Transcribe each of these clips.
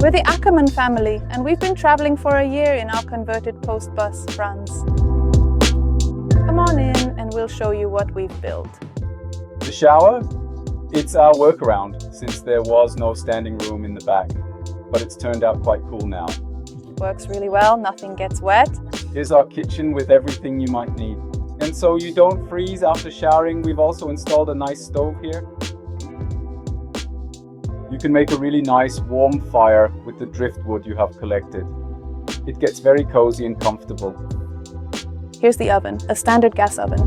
We're the Ackerman family, and we've been traveling for a year in our converted post bus, Franz. Come on in and we'll show you what we've built. The shower? It's our workaround, since there was no standing room in the back. But it's turned out quite cool now. Works really well, nothing gets wet. Here's our kitchen with everything you might need. And so you don't freeze after showering, we've also installed a nice stove here. You can make a really nice warm fire with the driftwood you have collected. It gets very cozy and comfortable. Here's the oven, a standard gas oven.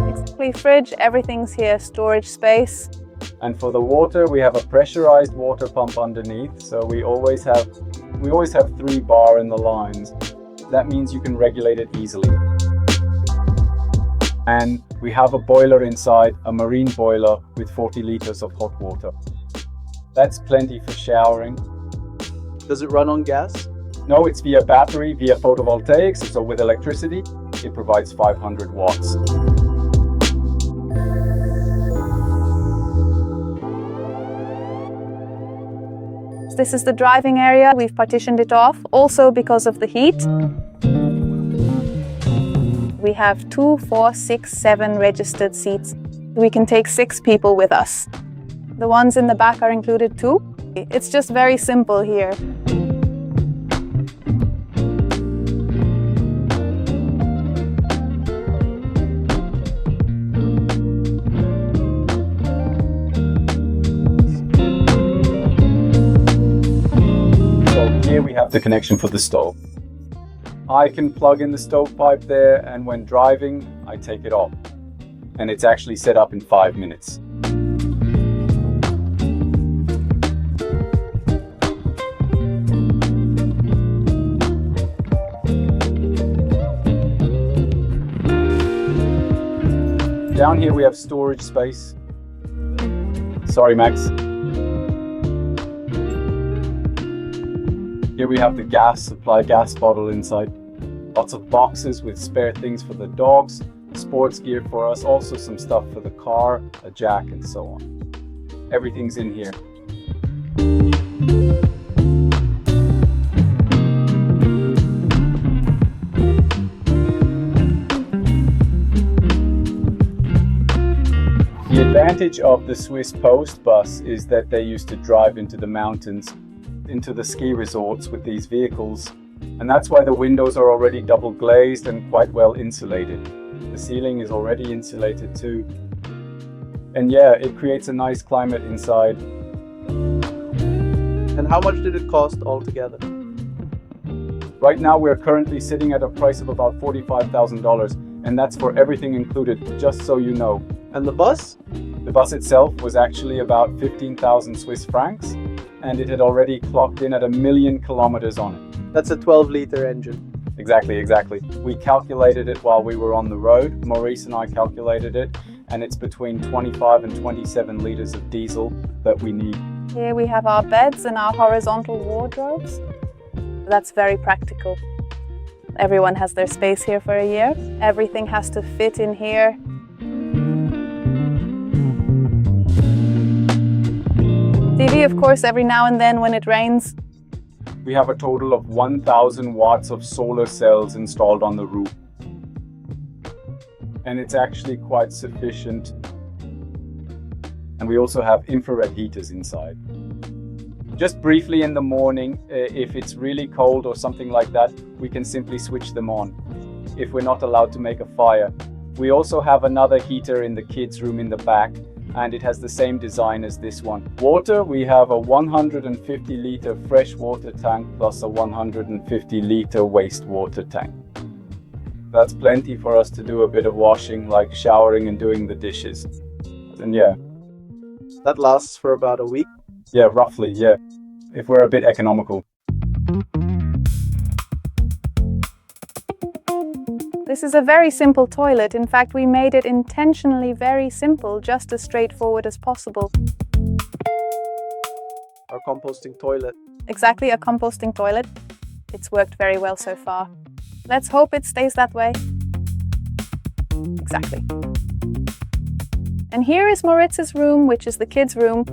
Exactly, fridge, everything's here, storage space. And for the water, we have a pressurized water pump underneath, so we always have 3 bar in the lines. That means you can regulate it easily. And we have a boiler inside, a marine boiler with 40 liters of hot water. That's plenty for showering. Does it run on gas? No, it's via battery, via photovoltaics, so with electricity, it provides 500 watts. This is the driving area. We've partitioned it off, also because of the heat. We have 2, 4, 6, 7 registered seats. We can take 6 people with us. The ones in the back are included too. It's just very simple here. Here we have the connection for the stove. I can plug in the stovepipe there, and when driving, I take it off. And it's actually set up in 5 minutes. Down here we have storage space. Sorry, Max. Here we have the gas supply, gas bottle inside. Lots of boxes with spare things for the dogs, sports gear for us, also some stuff for the car, a jack and so on. Everything's in here. The advantage of the Swiss Post bus is that they used to drive into the mountains, into the ski resorts with these vehicles, and that's why the windows are already double glazed and quite well insulated. The ceiling is already insulated too. And yeah, it creates a nice climate inside. And how much did it cost altogether? Right now we're currently sitting at a price of about $45,000, and that's for everything included, just so you know. And the bus? The bus itself was actually about 15,000 Swiss francs, and it had already clocked in at 1 million kilometers on it. That's a 12-liter engine. Exactly. We calculated it while we were on the road. Maurice and I calculated it, and it's between 25 and 27 liters of diesel that we need. Here we have our beds and our horizontal wardrobes. That's very practical. Everyone has their space here for a year. Everything has to fit in here. TV, of course, every now and then when it rains. We have a total of 1,000 watts of solar cells installed on the roof. And it's actually quite sufficient. And we also have infrared heaters inside. Just briefly in the morning, if it's really cold or something like that, we can simply switch them on if we're not allowed to make a fire. We also have another heater in the kids' room in the back, and it has the same design as this one. Water, we have a 150 liter fresh water tank plus a 150 liter wastewater tank. That's plenty for us to do a bit of washing, like showering and doing the dishes. And yeah. That lasts for about a week? Yeah, roughly, yeah. If we're a bit economical. This is a very simple toilet. In fact, we made it intentionally very simple, just as straightforward as possible. Our composting toilet. Exactly, a composting toilet. It's worked very well so far. Let's hope it stays that way. Exactly. And here is Moritz's room, which is the kids' room.